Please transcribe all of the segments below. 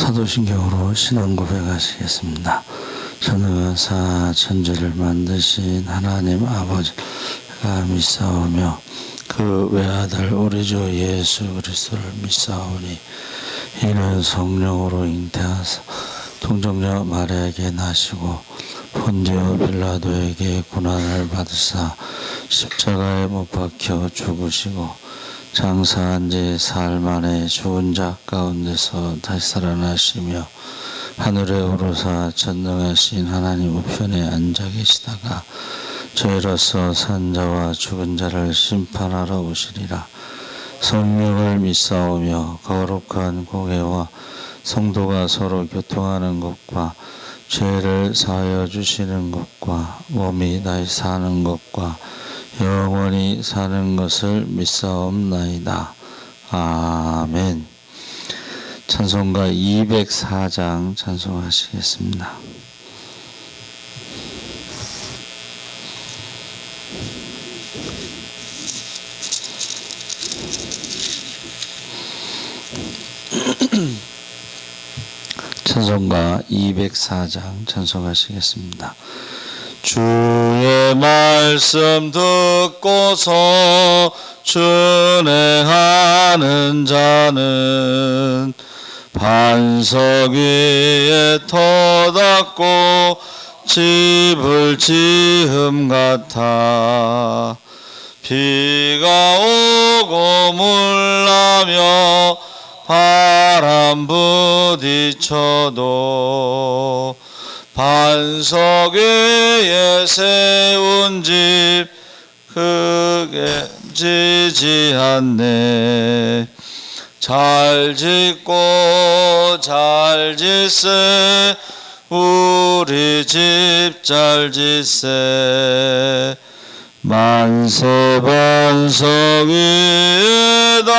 사도신경으로 신앙 고백하시겠습니다. 전능하사 천지를 만드신 하나님 아버지가 믿사오며 그 외아들 우리 주 예수 그리스도를 믿사오니 이는 성령으로 잉태하사 동정녀 마리아에게 나시고 본디오 빌라도에게 고난을 받으사 십자가에 못 박혀 죽으시고 장사한 지 사흘 만에 죽은 자 가운데서 다시 살아나시며 하늘에 오르사 전능하신 하나님 우편에 앉아 계시다가 저희로서 산 자와 죽은 자를 심판하러 오시리라. 성령을 믿사오며 거룩한 공회와 성도가 서로 교통하는 것과 죄를 사하여 주시는 것과 몸이 다시 사는 것과 영원히 사는 것을 믿사옵나이다. 아멘. 찬송가 204장 찬송하시겠습니다. 찬송가 204장 찬송하시겠습니다. 주의 말씀 듣고서 준행하는 자는 반석 위에 터닫고 집을 지음 같아 비가 오고 물나며 바람 부딪혀도 반석 위에 세운 집 크게 지지 않네. 잘 짓고 잘 짓세 우리 집 잘 짓세 만세 반석 위에다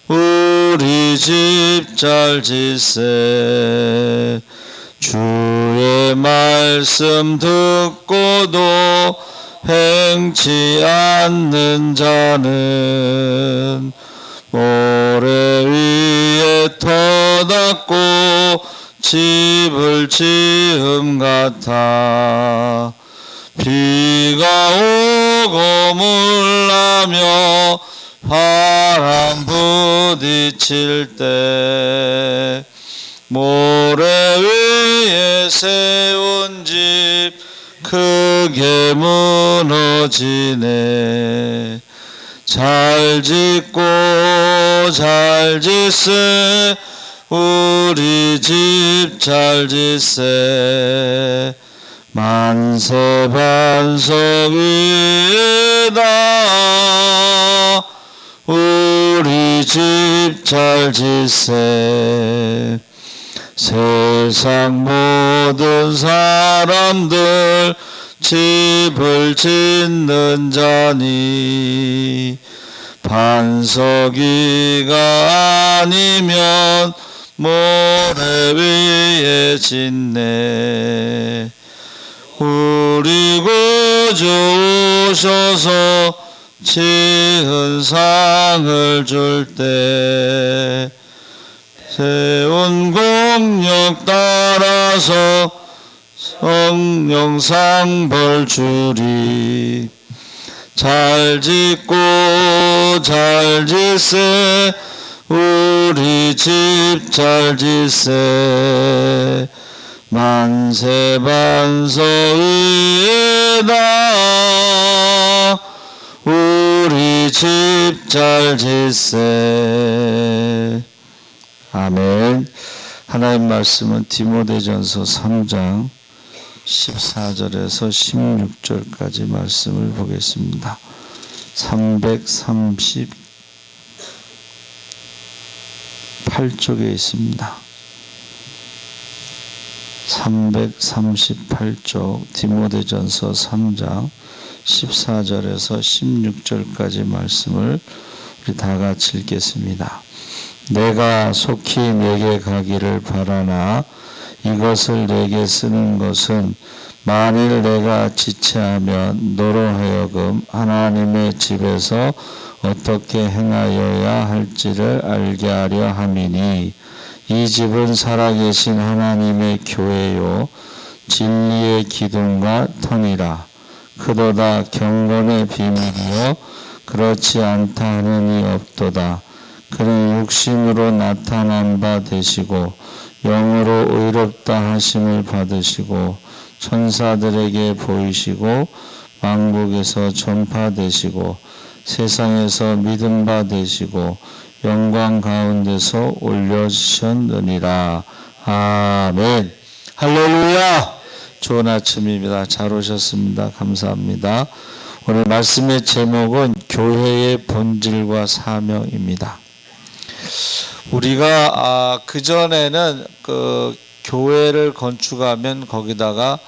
우리 집 잘 짓세 주의 말씀 듣고도 행치 않는 자는 모래 위에 터닫고 집을 지음 같아 비가 오고 물나며 바람 부딪힐 때 모래 위에 세운 집 크게 무너지네. 잘 짓고 잘 짓세 우리 집 잘 짓세 만세 반석 위에다 우리 집 잘 짓세 세상 모든 사람들 집을 짓는 자니 반석 위가 아니면 모래 위에 짓네. 우리 구주 오셔서 지은 상을 줄 때 세운 공력 따라서 성령상 벌 주리. 잘 짓고 잘 짓세 우리 집 잘 짓세 만세 반석 위에다 우리 집 잘 짓세. 아멘. 하나님 말씀은 디모데전서 3장 14절에서 16절까지 말씀을 보겠습니다. 338쪽에 있습니다. 338쪽 디모데전서 3장 14절에서 16절까지 말씀을 우리 다 같이 읽겠습니다. 내가 속히 내게 가기를 바라나 이것을 내게 쓰는 것은 만일 내가 지체하면 너로 하여금 하나님의 집에서 어떻게 행하여야 할지를 알게 하려 함이니 이 집은 살아계신 하나님의 교회요 진리의 기둥과 터니라. 그도다 경건의 비밀이요 그렇지 않다 하는 이 없도다. 그는 육신으로 나타난 바 되시고 영으로 의롭다 하심을 받으시고 천사들에게 보이시고 만국에서 전파되시고 세상에서 믿음 바 되시고 영광 가운데서 올려주셨느니라. 아멘. 할렐루야. 좋은 아침입니다. 잘 오셨습니다. 감사합니다. 오늘 말씀의 제목은 교회의 본질과 사명입니다. 우리가 그전에는 그 교회를 건축하면 거기다가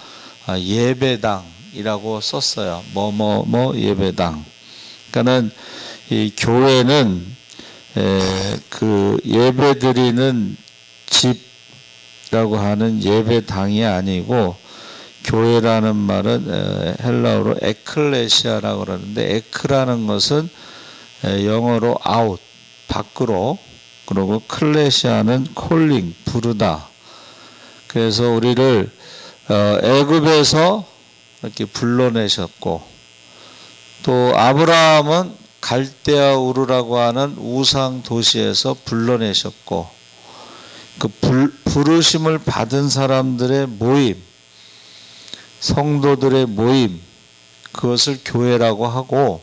예배당이라고 썼어요. 뭐뭐뭐 예배당. 그러니까는 이 교회는 그 예배드리는 집이라고 하는 예배당이 아니고 교회라는 말은 헬라어로 에클레시아라고 그러는데 에크라는 것은 영어로 아웃, 밖으로, 그리고 클레시아는 콜링, 부르다. 그래서 우리를 애굽에서 이렇게 불러내셨고 또 아브라함은 갈대아 우르라고 하는 우상 도시에서 불러내셨고 그 부르심을 받은 사람들의 모임, 성도들의 모임, 그것을 교회라고 하고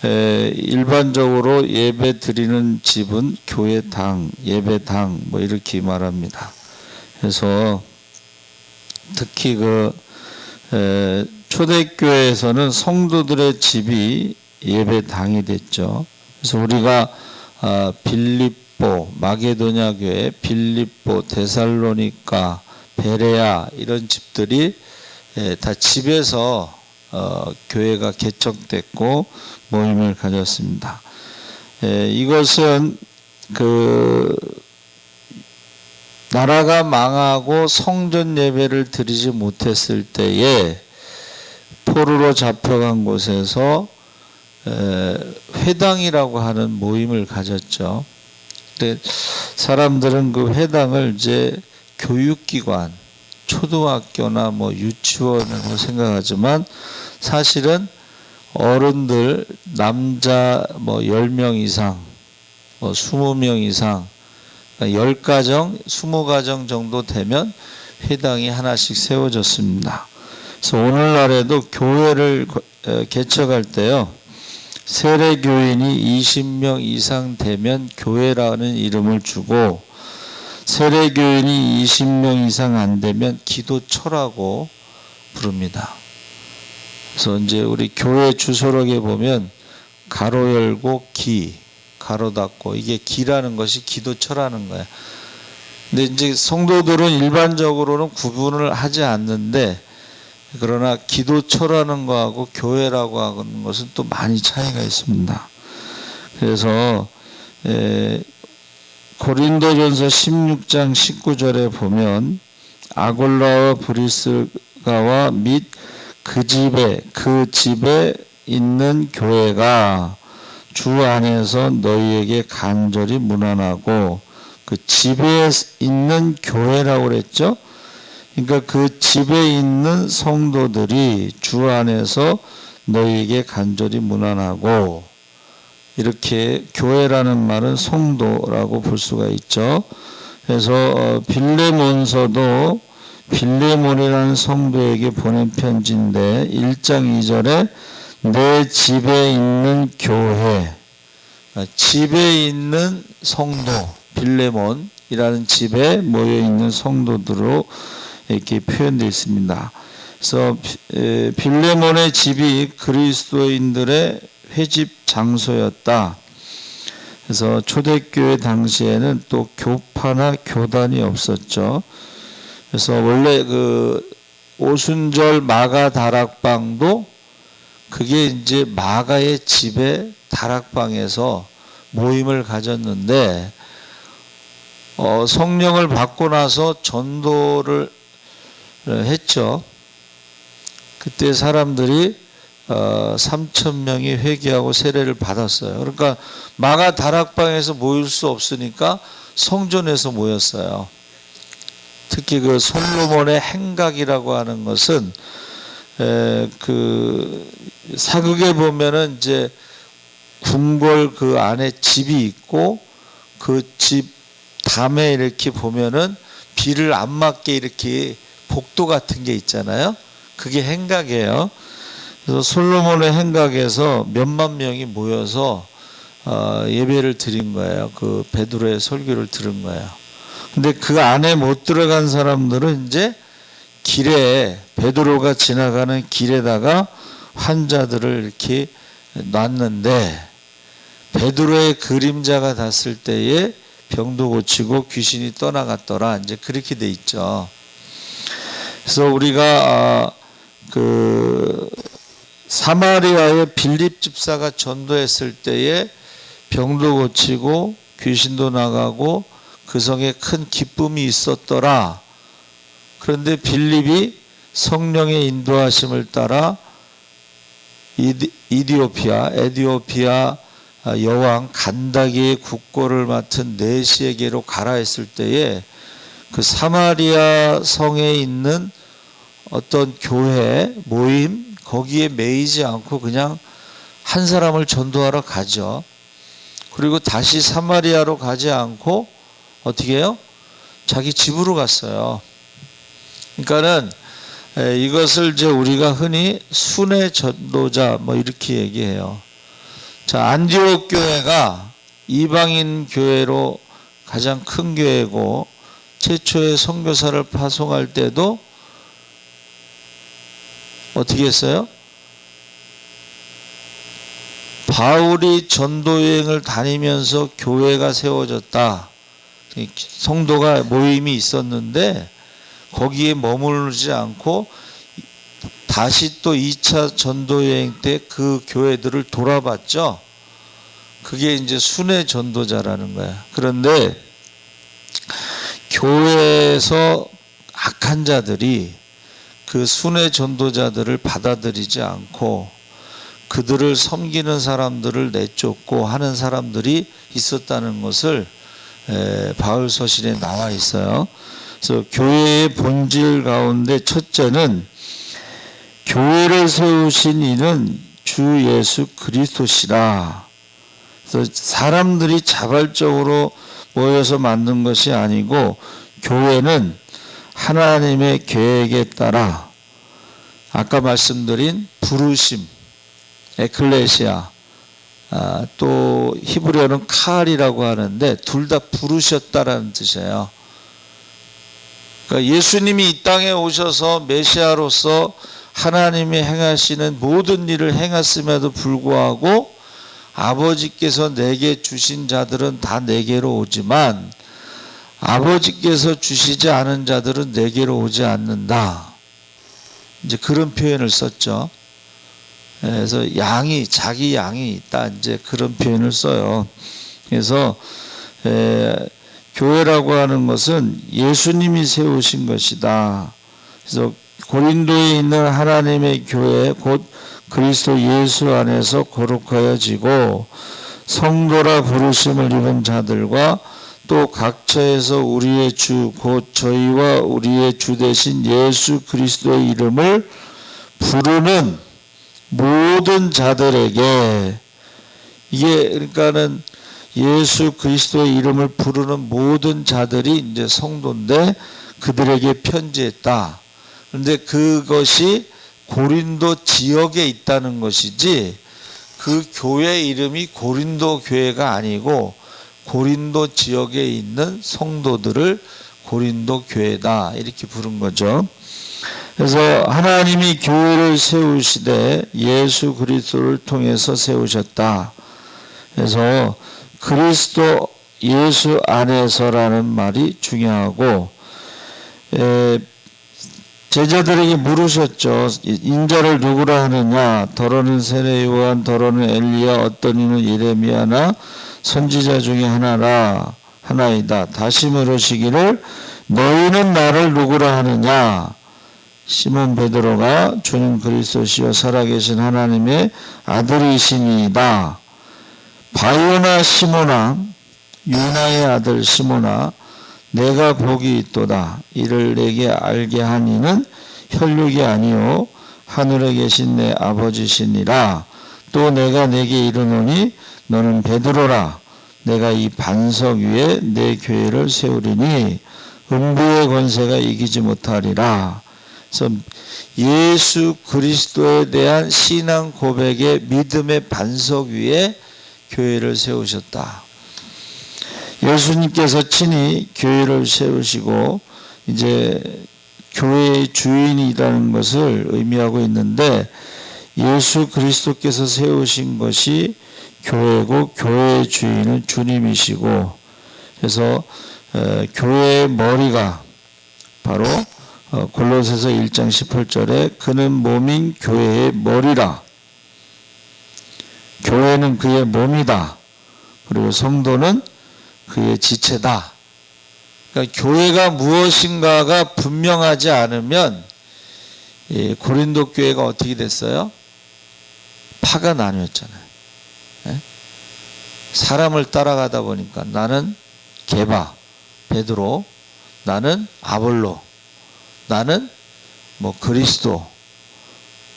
일반적으로 예배 드리는 집은 교회당, 예배당 뭐 이렇게 말합니다. 그래서 특히 그 초대교회에서는 성도들의 집이 예배당이 됐죠. 그래서 우리가 빌립보, 마게도냐 교회, 빌립보, 데살로니가, 베레아 이런 집들이 다 집에서 교회가 개척됐고 모임을 가졌습니다. 이것은 그 나라가 망하고 성전 예배를 드리지 못했을 때에 포로로 잡혀간 곳에서 회당이라고 하는 모임을 가졌죠. 근데 사람들은 그 회당을 이제 교육기관, 초등학교나 뭐 유치원으로 생각하지만 사실은 어른들 남자 뭐 10명 이상, 뭐 20명 이상, 10가정, 20가정 정도 되면 회당이 하나씩 세워졌습니다. 그래서 오늘날에도 교회를 개척할 때요. 세례교인이 20명 이상 되면 교회라는 이름을 주고 세례교인이 20명 이상 안 되면 기도처라고 부릅니다. 그래서 이제 우리 교회 주소록에 보면 가로 열고 기, 가로 닫고 이게 기라는 것이 기도처라는 거예요. 근데 이제 성도들은 일반적으로는 구분을 하지 않는데 그러나 기도처라는 거하고 교회라고 하는 것은 또 많이 차이가 있습니다. 그래서 고린도전서 16장 19절에 보면 아골라와 브리스가와 및 그 집에 있는 교회가 주 안에서 너희에게 간절히 문안하고 그 집에 있는 교회라고 그랬죠. 그러니까 그 집에 있는 성도들이 주 안에서 너희에게 간절히 문안하고 이렇게 교회라는 말은 성도라고 볼 수가 있죠. 그래서 빌레몬서도 빌레몬이라는 성도에게 보낸 편지인데 1장 2절에 내 집에 있는 교회, 집에 있는 성도, 빌레몬이라는 집에 모여있는 성도들로 이렇게 표현되어 있습니다. 그래서 빌레몬의 집이 그리스도인들의 회집 장소였다. 그래서 초대교회 당시에는 또 교파나 교단이 없었죠. 그래서 원래 그 오순절 마가 다락방도 그게 이제 마가의 집에 다락방에서 모임을 가졌는데 성령을 받고 나서 전도를 했죠. 그때 사람들이 3천 명이 회개하고 세례를 받았어요. 그러니까 마가 다락방에서 모일 수 없으니까 성전에서 모였어요. 특히 그 솔로몬의 행각이라고 하는 것은 그 사극에 보면은 이제 궁궐 그 안에 집이 있고 그 집 담에 이렇게 보면은 비를 안 맞게 이렇게 복도 같은 게 있잖아요. 그게 행각이에요. 그래서 솔로몬의 행각에서 몇만 명이 모여서 예배를 드린 거예요. 그 베드로의 설교를 들은 거예요. 근데 그 안에 못 들어간 사람들은 이제 길에 베드로가 지나가는 길에다가 환자들을 이렇게 놨는데 베드로의 그림자가 닿았을 때에 병도 고치고 귀신이 떠나갔더라. 이제 그렇게 돼 있죠. 그래서 우리가 그 사마리아의 빌립 집사가 전도했을 때에 병도 고치고 귀신도 나가고 그 성에 큰 기쁨이 있었더라. 그런데 빌립이 성령의 인도하심을 따라 에디오피아 여왕 간다기의 국고를 맡은 네시에게로 가라 했을 때에 그 사마리아 성에 있는 어떤 교회 모임 거기에 매이지 않고 그냥 한 사람을 전도하러 가죠. 그리고 다시 사마리아로 가지 않고 어떻게 해요? 자기 집으로 갔어요. 그러니까는 이것을 이제 우리가 흔히 순회 전도자 뭐 이렇게 얘기해요. 자, 안디옥 교회가 이방인 교회로 가장 큰 교회고 최초의 선교사를 파송할 때도 어떻게 했어요? 바울이 전도여행을 다니면서 교회가 세워졌다. 성도가 모임이 있었는데 거기에 머무르지 않고 다시 또 2차 전도여행 때 그 교회들을 돌아봤죠. 그게 이제 순회 전도자라는 거야. 그런데 교회에서 악한 자들이 그 순회 전도자들을 받아들이지 않고 그들을 섬기는 사람들을 내쫓고 하는 사람들이 있었다는 것을 바울 서신에 나와 있어요. 그래서 교회의 본질 가운데 첫째는 교회를 세우신 이는 주 예수 그리스도시라. 그래서 사람들이 자발적으로 모여서 만든 것이 아니고 교회는 하나님의 계획에 따라 아까 말씀드린 부르심, 에클레시아, 또 히브리어는 칼이라고 하는데 둘 다 부르셨다라는 뜻이에요. 그러니까 예수님이 이 땅에 오셔서 메시아로서 하나님이 행하시는 모든 일을 행했음에도 불구하고 아버지께서 내게 주신 자들은 다 내게로 오지만 아버지께서 주시지 않은 자들은 내게로 오지 않는다. 이제 그런 표현을 썼죠. 그래서 자기 양이 있다. 이제 그런 표현을 써요. 그래서 교회라고 하는 것은 예수님이 세우신 것이다. 그래서 고린도에 있는 하나님의 교회 곧 그리스도 예수 안에서 거룩하여지고 성도라 부르심을 입은 자들과 또 각처에서 우리의 주 곧 저희와 우리의 주 되신 예수 그리스도의 이름을 부르는 모든 자들에게 이게 그러니까는 예수 그리스도의 이름을 부르는 모든 자들이 이제 성도인데 그들에게 편지했다. 그런데 그것이 고린도 지역에 있다는 것이지 그 교회 이름이 고린도 교회가 아니고 고린도 지역에 있는 성도들을 고린도 교회다 이렇게 부른 거죠. 그래서 하나님이 교회를 세우시되 예수 그리스도를 통해서 세우셨다. 그래서 그리스도 예수 안에서라는 말이 중요하고 제자들에게 물으셨죠. 인자를 누구라 하느냐? 더러는 세례 요한, 더러는 엘리야, 어떤 이는 예레미야나 선지자 중에 하나이다. 다시 물으시기를 너희는 나를 누구라 하느냐? 시몬 베드로가 주는 그리스도시요 살아계신 하나님의 아들이시니이다. 바요나 시몬아, 유나의 아들 시몬아, 내가 복이 있도다. 이를 내게 알게 한 이는 혈육이 아니요 하늘에 계신 내 아버지시니라. 또 내가 내게 이르노니 너는 베드로라. 내가 이 반석 위에 내 교회를 세우리니 음부의 권세가 이기지 못하리라. 그래서 예수 그리스도에 대한 신앙 고백의 믿음의 반석 위에 교회를 세우셨다. 예수님께서 친히 교회를 세우시고 이제 교회의 주인이라는 것을 의미하고 있는데, 예수 그리스도께서 세우신 것이 교회고 교회의 주인은 주님이시고, 그래서 교회의 머리가 바로 골로새서 1장 18절에 그는 몸인 교회의 머리라. 교회는 그의 몸이다. 그리고 성도는 그의 지체다. 그러니까 교회가 무엇인가가 분명하지 않으면 고린도 교회가 어떻게 됐어요? 파가 나뉘었잖아요. 사람을 따라가다 보니까 나는 게바, 베드로, 나는 아볼로, 나는 뭐 그리스도,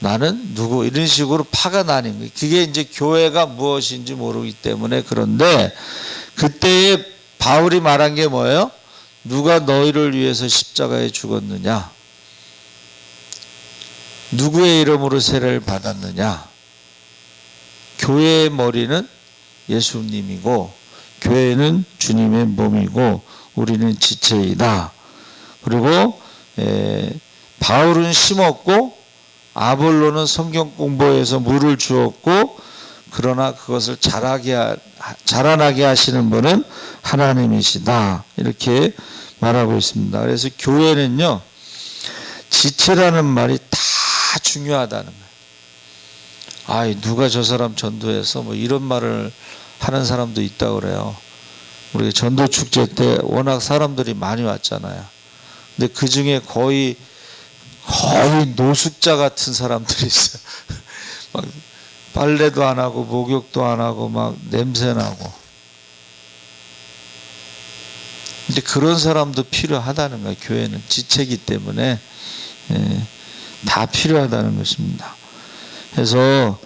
나는 누구, 이런 식으로 파가 나뉜 거예요. 그게 이제 교회가 무엇인지 모르기 때문에. 그런데 그때에 바울이 말한 게 뭐예요? 누가 너희를 위해서 십자가에 죽었느냐? 누구의 이름으로 세례를 받았느냐? 교회의 머리는 예수님이고 교회는 주님의 몸이고 우리는 지체이다. 그리고 바울은 심었고 아볼로는 성경 공부에서 물을 주었고, 그러나 그것을 자라나게 하시는 분은 하나님이시다. 이렇게 말하고 있습니다. 그래서 교회는요, 지체라는 말이 다 중요하다는 거예요. 아이, 누가 저 사람 전도해서 뭐 이런 말을 하는 사람도 있다고 그래요. 우리 전도 축제 때 워낙 사람들이 많이 왔잖아요. 근데 그 중에 거의 노숙자 같은 사람들이 있어요. 막 빨래도 안 하고 목욕도 안 하고 막 냄새 나고. 이제 그런 사람도 필요하다는 거예요. 교회는 지체이기 때문에 다 필요하다는 것입니다. 그래서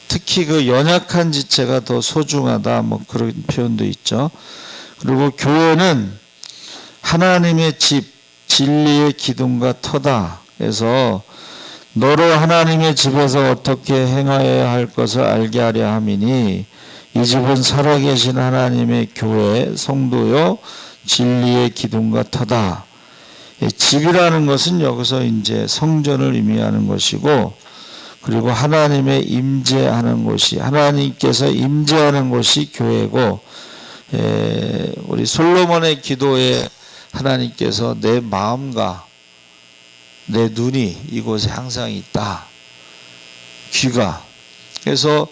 특히 그 연약한 지체가 더 소중하다, 뭐 그런 표현도 있죠. 그리고 교회는 하나님의 집, 진리의 기둥과 터다. 그래서 너로 하나님의 집에서 어떻게 행하여야 할 것을 알게 하려 함이니 이 집은 살아계신 하나님의 교회, 성도요 진리의 기둥과 터다. 집이라는 것은 여기서 이제 성전을 의미하는 것이고, 그리고 하나님의 임재하는 곳이, 하나님께서 임재하는 곳이 교회고, 우리 솔로몬의 기도에 하나님께서 내 마음과 내 눈이 이곳에 항상 있다. 귀가. 그래서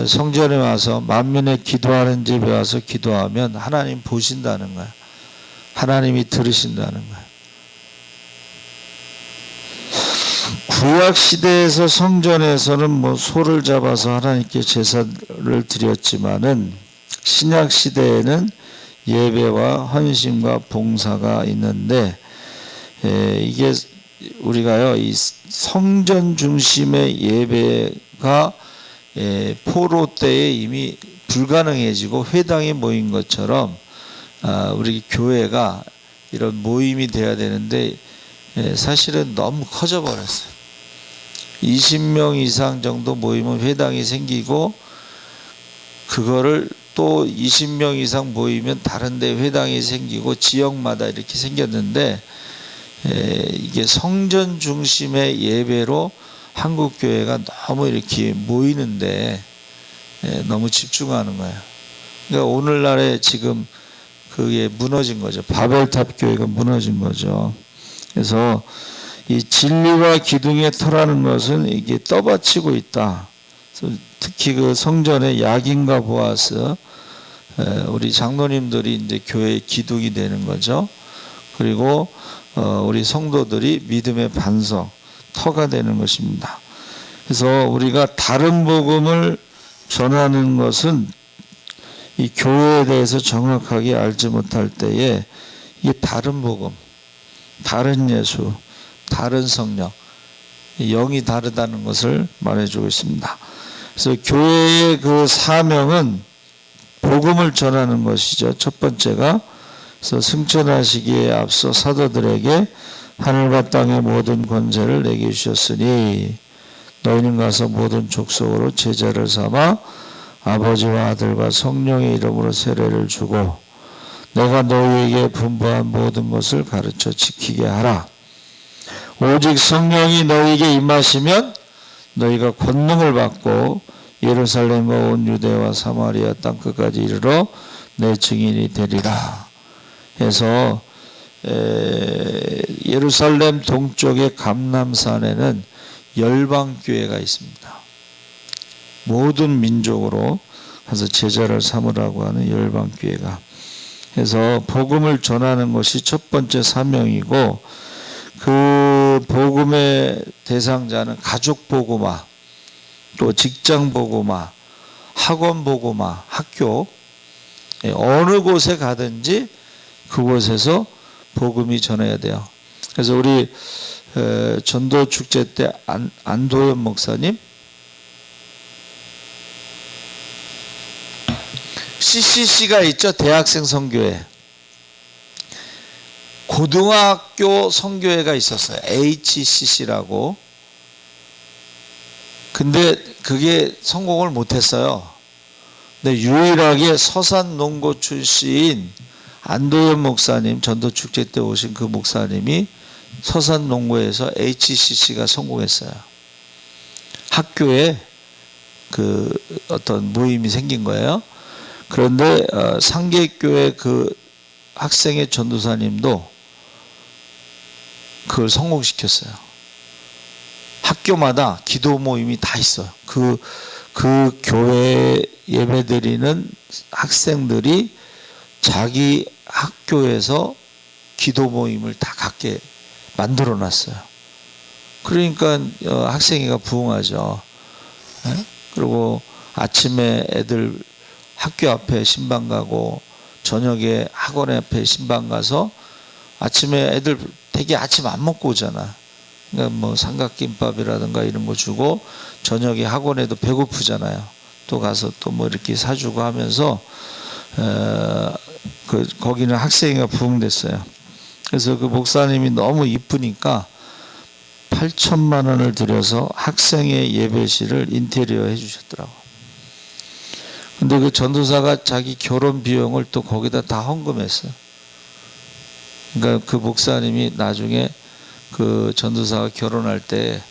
성전에 와서 만민의 기도하는 집에 와서 기도하면 하나님 보신다는 거야. 하나님이 들으신다는 거야. 구약 시대에서 성전에서는 뭐 소를 잡아서 하나님께 제사를 드렸지만은 신약 시대에는 예배와 헌신과 봉사가 있는데, 이게 우리가요, 이 성전 중심의 예배가 포로 때에 이미 불가능해지고 회당에 모인 것처럼 우리 교회가 이런 모임이 돼야 되는데 사실은 너무 커져 버렸어요. 20명 이상 정도 모이면 회당이 생기고, 그거를 또 20명 이상 모이면 다른 데 회당이 생기고 지역마다 이렇게 생겼는데, 이게 성전 중심의 예배로 한국 교회가 너무 이렇게 모이는데 너무 집중하는 거예요. 그러니까 오늘날에 지금 그게 무너진 거죠. 바벨탑 교회가 무너진 거죠. 그래서 이 진리와 기둥의 터라는 것은 이게 떠받치고 있다. 특히 그 성전의 야긴과 보아스, 우리 장로님들이 이제 교회의 기둥이 되는 거죠. 그리고 우리 성도들이 믿음의 반석, 터가 되는 것입니다. 그래서 우리가 다른 복음을 전하는 것은 이 교회에 대해서 정확하게 알지 못할 때에 이게 다른 복음, 다른 예수, 다른 성령, 영이 다르다는 것을 말해주고 있습니다. 그래서 교회의 그 사명은 복음을 전하는 것이죠. 첫 번째가. 그래서 승천하시기에 앞서 사도들에게 하늘과 땅의 모든 권세를 내게 주셨으니 너희는 가서 모든 족속으로 제자를 삼아 아버지와 아들과 성령의 이름으로 세례를 주고 내가 너희에게 분부한 모든 것을 가르쳐 지키게 하라. 오직 성령이 너희에게 임하시면 너희가 권능을 받고 예루살렘과 온 유대와 사마리아 땅 끝까지 이르러 내 증인이 되리라. 해서 예루살렘 동쪽의 감람산에는 열방교회가 있습니다. 모든 민족으로 가서 제자를 삼으라고 하는 열방교회가. 그래서 복음을 전하는 것이 첫 번째 사명이고, 그 복음의 대상자는 가족 복음화, 또 직장 복음화, 학원 복음화, 학교, 어느 곳에 가든지 그곳에서 복음이 전해야 돼요. 그래서 우리 전도 축제 때 안도현 목사님 CCC가 있죠. 대학생 선교회. 고등학교 선교회가 있었어요. HCC라고. 근데 그게 성공을 못했어요. 근데 유일하게 서산농고 출신 안도현 목사님, 전도축제 때 오신 그 목사님이 서산농고에서 HCC가 성공했어요. 학교에 그 어떤 모임이 생긴 거예요. 그런데 상계교회 그 학생의 전도사님도 그걸 성공시켰어요. 학교마다 기도 모임이 다 있어요. 그 교회 예배드리는 학생들이 자기 학교에서 기도 모임을 다 갖게 만들어 놨어요. 그러니까 학생회가 부흥하죠. 그리고 아침에 애들 학교 앞에 신방 가고 저녁에 학원 앞에 신방 가서 아침에 애들 되게 아침 안 먹고 오잖아. 그러니까 뭐 삼각김밥이라든가 이런 거 주고 저녁에 학원에도 배고프잖아요. 또 가서 또 뭐 이렇게 사주고 하면서 거기는 학생회가 부흥됐어요. 그래서 그 목사님이 너무 이쁘니까 8천만 원을 들여서 학생회 예배실을 인테리어 해주셨더라고. 근데 그 전도사가 자기 결혼 비용을 또 거기다 다 헌금했어요. 그러니까 그 목사님이 나중에 그 전도사가 결혼할 때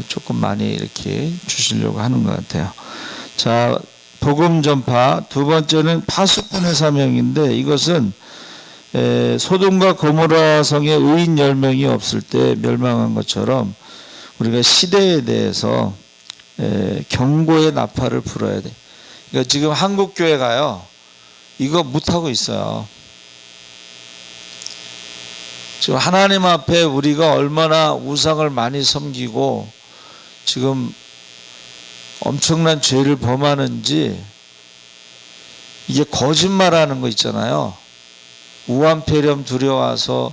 조금 많이 이렇게 주시려고 하는 것 같아요. 자, 복음 전파. 두 번째는 파수꾼의 사명인데, 이것은 소돔과 고모라 성에 의인 10명이 없을 때 멸망한 것처럼 우리가 시대에 대해서 경고의 나팔을 불어야 돼. 그러니까 지금 한국 교회가요, 이거 못하고 있어요. 지금 하나님 앞에 우리가 얼마나 우상을 많이 섬기고 지금 엄청난 죄를 범하는지, 이게 거짓말하는 거 있잖아요. 우한폐렴 들여와서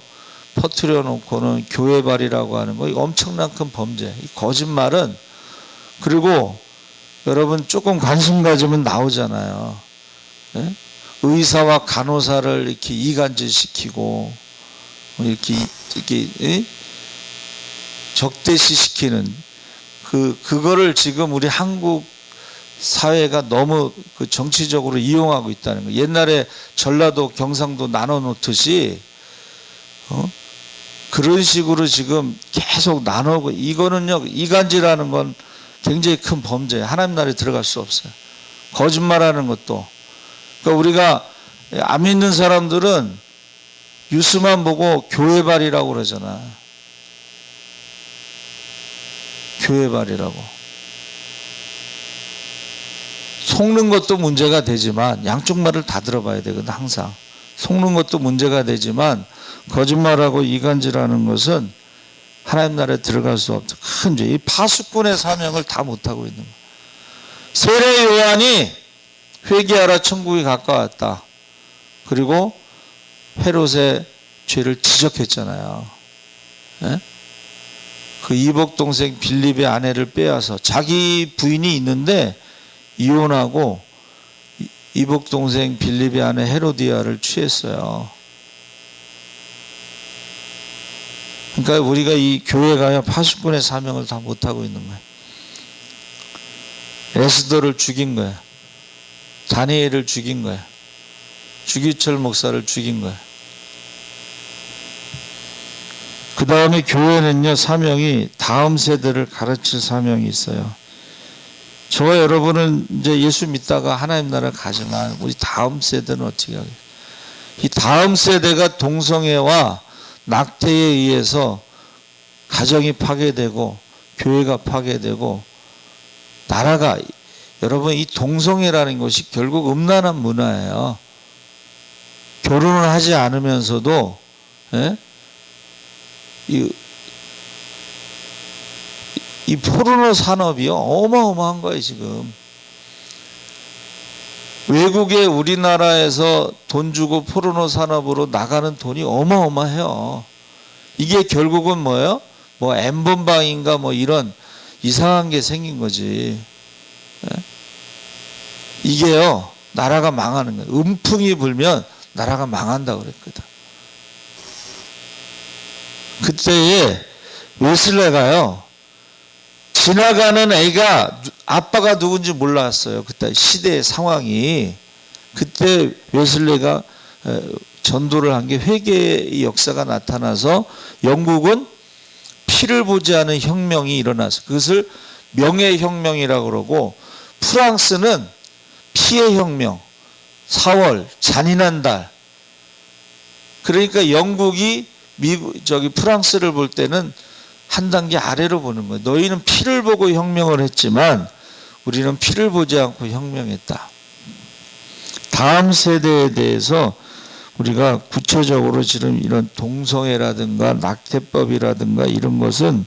퍼뜨려 놓고는 교회발이라고 하는 거, 이거 엄청난 큰 범죄. 이 거짓말은, 그리고 여러분 조금 관심 가지면 나오잖아요. 예? 의사와 간호사를 이렇게 이간질시키고 이렇게 예? 적대시시키는 그거를 지금 우리 한국 사회가 너무 그 정치적으로 이용하고 있다는 거예요. 옛날에 전라도 경상도 나눠 놓듯이 그런 식으로 지금 계속 나누고, 이거는요, 이간질하는 건 굉장히 큰 범죄예요. 하나님 나라에 들어갈 수 없어요. 거짓말하는 것도. 그러니까 우리가 안 믿는 사람들은 뉴스만 보고 교회발이라고 그러잖아. 교회발이라고. 속는 것도 문제가 되지만, 양쪽 말을 다 들어봐야 되거든. 항상 속는 것도 문제가 되지만 거짓말하고 이간질하는 것은 하나님 나라에 들어갈 수 없다. 큰 죄. 이 파수꾼의 사명을 다 못하고 있는 거예요. 세례 요한이 회개하라 천국이 가까웠다. 그리고 헤롯의 죄를 지적했잖아요. 예? 그 이복 동생 빌립의 아내를 빼앗아 자기 부인이 있는데 이혼하고 이복 동생 빌립의 아내 헤로디아를 취했어요. 그러니까 우리가 이 교회가 파수꾼의 사명을 다 못하고 있는 거예요. 에스더를 죽인 거예요. 다니엘을 죽인 거예요. 주기철 목사를 죽인 거예요. 그 다음에 교회는요, 사명이 다음 세대를 가르칠 사명이 있어요. 저와 여러분은 이제 예수 믿다가 하나님 나라를 가지만 우리 다음 세대는 어떻게 하겠어요? 이 다음 세대가 동성애와 낙태에 의해서 가정이 파괴되고 교회가 파괴되고 나라가, 여러분 이 동성애라는 것이 결국 음란한 문화예요. 결혼을 하지 않으면서도 이 포르노 산업이요 어마어마한 거예요. 지금 외국에 우리나라에서 돈 주고 포르노 산업으로 나가는 돈이 어마어마해요. 이게 결국은 뭐예요? 뭐 엠번방인가 뭐 이런 이상한 게 생긴 거지. 이게요 나라가 망하는 거예요. 음풍이 불면 나라가 망한다고 그랬거든. 그때에 웨슬레가요 지나가는 애가 아빠가 누군지 몰랐어요. 그때 시대의 상황이. 그때 웨슬레가 전도를 한 게 회개의 역사가 나타나서 영국은 피를 보지 않은 혁명이 일어났어요. 그것을 명예혁명이라고 그러고, 프랑스는 피의 혁명, 4월 잔인한 달. 그러니까 영국이 프랑스를 볼 때는 한 단계 아래로 보는 거예요. 너희는 피를 보고 혁명을 했지만 우리는 피를 보지 않고 혁명했다. 다음 세대에 대해서 우리가 구체적으로 지금 이런 동성애라든가 낙태법이라든가 이런 것은,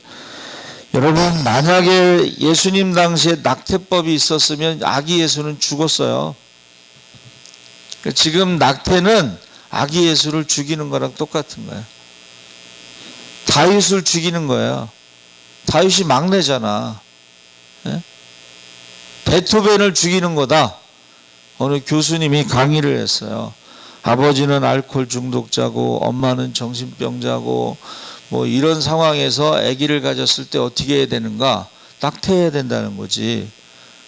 여러분 만약에 예수님 당시에 낙태법이 있었으면 아기 예수는 죽었어요. 지금 낙태는 아기 예수를 죽이는 거랑 똑같은 거예요. 다윗을 죽이는 거예요. 다윗이 막내잖아. 베토벤을 죽이는 거다. 어느 교수님이 강의를 했어요. 아버지는 알코올 중독자고 엄마는 정신병자고 뭐 이런 상황에서 아기를 가졌을 때 어떻게 해야 되는가? 낙태해야 된다는 거지.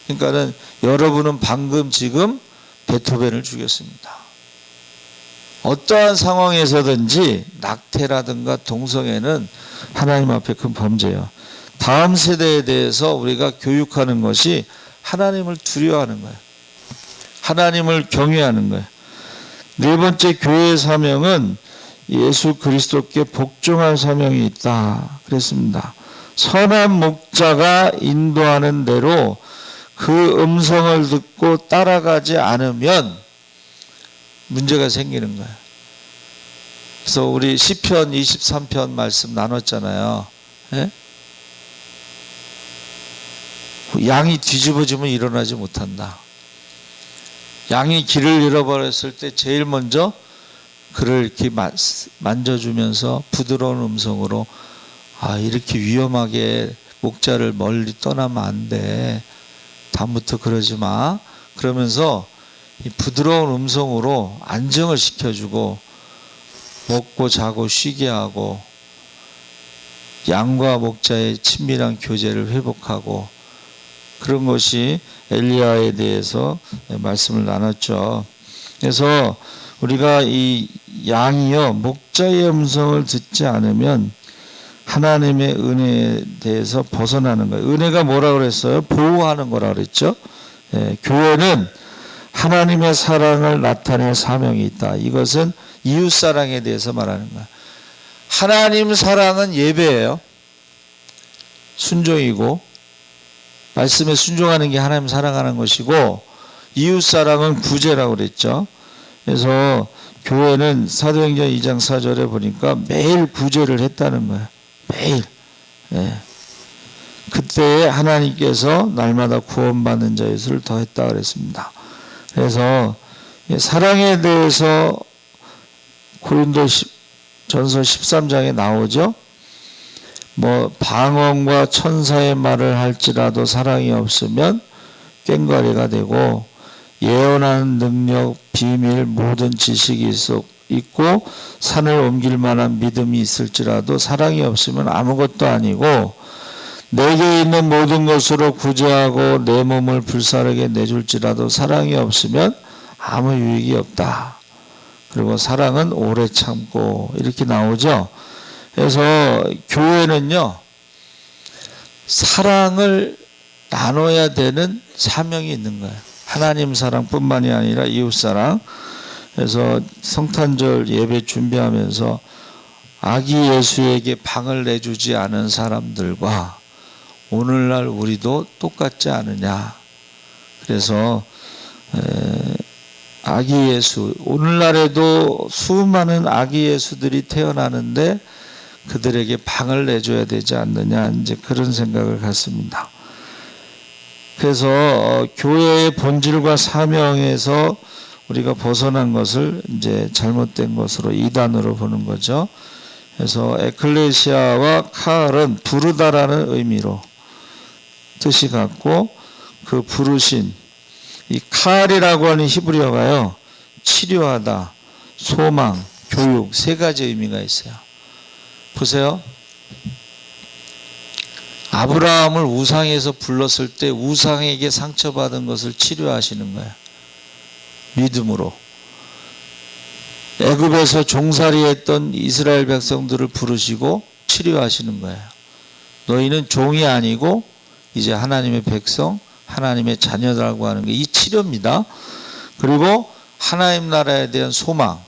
그러니까는 여러분은 방금 지금 베토벤을 죽였습니다. 어떠한 상황에서든지 낙태라든가 동성애는 하나님 앞에 큰 범죄예요. 다음 세대에 대해서 우리가 교육하는 것이 하나님을 두려워하는 거예요. 하나님을 경외하는 거예요. 네 번째 교회의 사명은 예수 그리스도께 복종할 사명이 있다 그랬습니다. 선한 목자가 인도하는 대로 그 음성을 듣고 따라가지 않으면 문제가 생기는 거예요. 그래서 우리 시편 23편 말씀 나눴잖아요. 예? 양이 뒤집어지면 일어나지 못한다. 양이 길을 잃어버렸을 때 제일 먼저 그를 이렇게 만져주면서 부드러운 음성으로, 아, 이렇게 위험하게 목자를 멀리 떠나면 안 돼. 다음부터 그러지 마. 그러면서 이 부드러운 음성으로 안정을 시켜주고 먹고 자고 쉬게 하고 양과 목자의 친밀한 교제를 회복하고, 그런 것이 엘리야에 대해서 말씀을 나눴죠. 그래서 우리가 이 양이요 목자의 음성을 듣지 않으면 하나님의 은혜에 대해서 벗어나는 거예요. 은혜가 뭐라고 그랬어요? 보호하는 거라고 그랬죠. 교회는 하나님의 사랑을 나타낼 사명이 있다. 이것은 이웃사랑에 대해서 말하는 거야. 하나님 사랑은 예배예요. 순종이고, 말씀에 순종하는 게 하나님 사랑하는 것이고, 이웃사랑은 구제라고 그랬죠. 그래서 교회는 사도행전 2장 4절에 보니까 매일 구제를 했다는 거예요. 매일. 예. 그때에 하나님께서 날마다 구원받는 자의 수를 더했다 그랬습니다. 그래서 사랑에 대해서 고린도전서 13장에 나오죠. 뭐 방언과 천사의 말을 할지라도 사랑이 없으면 꽹과리가 되고, 예언하는 능력, 비밀, 모든 지식이 있고 산을 옮길 만한 믿음이 있을지라도 사랑이 없으면 아무것도 아니고, 내게 있는 모든 것으로 구제하고 내 몸을 불사르게 내줄지라도 사랑이 없으면 아무 유익이 없다. 그리고 사랑은 오래 참고, 이렇게 나오죠. 그래서 교회는요, 사랑을 나눠야 되는 사명이 있는 거예요. 하나님 사랑뿐만이 아니라 이웃 사랑. 그래서 성탄절 예배 준비하면서 아기 예수에게 방을 내주지 않은 사람들과 오늘날 우리도 똑같지 않으냐. 그래서 아기 예수, 오늘날에도 수많은 아기 예수들이 태어나는데 그들에게 방을 내줘야 되지 않느냐, 이제 그런 생각을 갖습니다. 그래서 교회의 본질과 사명에서 우리가 벗어난 것을 이제 잘못된 것으로, 이단으로 보는 거죠. 그래서 에클레시아와 카알은 부르다라는 의미로 뜻이 같고, 그 부르신 이 카알이라고 하는 히브리어가요, 치료하다, 소망, 교육, 세 가지 의미가 있어요. 보세요. 아브라함을 우상에서 불렀을 때 우상에게 상처받은 것을 치료하시는 거예요. 믿음으로. 애굽에서 종살이했던 이스라엘 백성들을 부르시고 치료하시는 거예요. 너희는 종이 아니고 이제 하나님의 백성, 하나님의 자녀라고 하는 게 이 치료입니다. 그리고 하나님 나라에 대한 소망,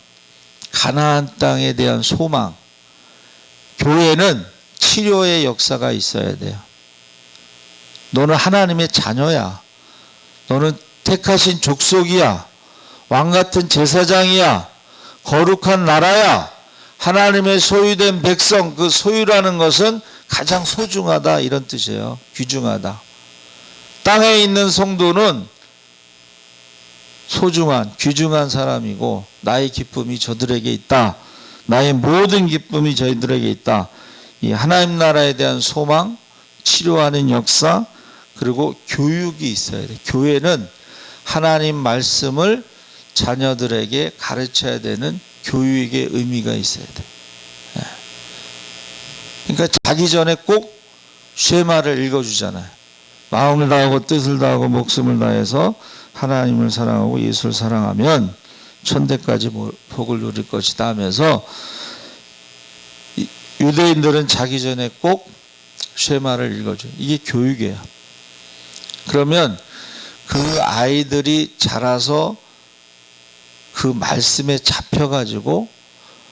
가나안 땅에 대한 소망. 교회는 치료의 역사가 있어야 돼요. 너는 하나님의 자녀야. 너는 택하신 족속이야. 왕같은 제사장이야. 거룩한 나라야. 하나님의 소유된 백성, 그 소유라는 것은 가장 소중하다, 이런 뜻이에요. 귀중하다. 땅에 있는 성도는 소중한, 귀중한 사람이고, 나의 기쁨이 저들에게 있다. 나의 모든 기쁨이 저희들에게 있다. 이 하나님 나라에 대한 소망, 치료하는 역사, 그리고 교육이 있어야 돼. 교회는 하나님 말씀을 자녀들에게 가르쳐야 되는 교육의 의미가 있어야 돼. 그러니까 자기 전에 꼭 쉐마를 읽어주잖아요. 마음을 다하고 뜻을 다하고 목숨을 다해서 하나님을 사랑하고 예수를 사랑하면 천대까지 복을 누릴 것이다 하면서, 유대인들은 자기 전에 꼭 쉐마를 읽어줘요. 이게 교육이에요. 그러면 그 아이들이 자라서 그 말씀에 잡혀가지고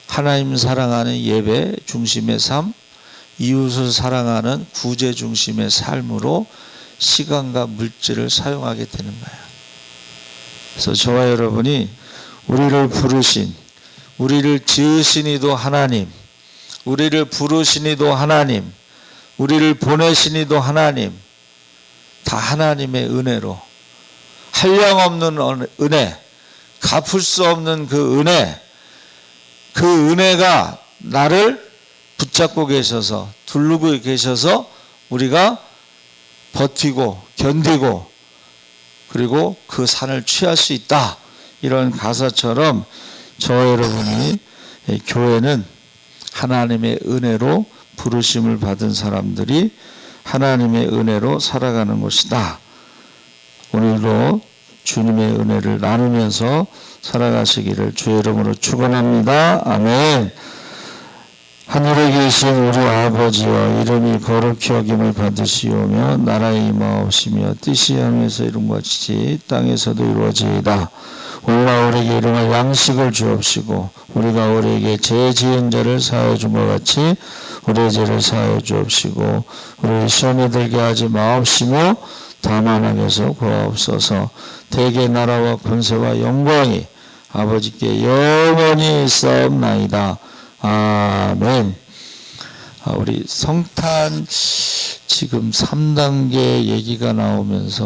하나님 사랑하는 예배 중심의 삶, 이웃을 사랑하는 구제 중심의 삶으로 시간과 물질을 사용하게 되는 거예요. 그래서 저와 여러분이 우리를 부르신, 우리를 지으신 이도 하나님, 우리를 부르신 이도 하나님, 우리를 보내신 이도 하나님, 다 하나님의 은혜로, 한량없는 은혜, 갚을 수 없는 그 은혜, 그 은혜가 나를 붙잡고 계셔서, 두르고 계셔서 우리가 버티고 견디고 그리고 그 산을 취할 수 있다. 이런 가사처럼 저와 여러분이, 교회는 하나님의 은혜로 부르심을 받은 사람들이 하나님의 은혜로 살아가는 곳이다. 오늘도 주님의 은혜를 나누면서 살아가시기를 주의 이름으로 축원합니다. 아멘. 하늘에 계신 우리 아버지여, 이름이 거룩히 여김을 받으시오며 나라의 임하옵시며 뜻이 하늘에서 이룬 같이 땅에서도 이루어지이다. 오늘날 우리에게 일용할 양식을 주옵시고 우리가 우리에게 죄 지은 자를 사하여 준 것 같이 우리의 죄를 사하여 주옵시고 우리를 시험에 들게 하지 마옵시며 다만 악에서 구하옵소서. 대개 나라와 권세와 영광이 아버지께 영원히 싸움나이다. 아멘. 우리 성탄 지금 3단계 얘기가 나오면서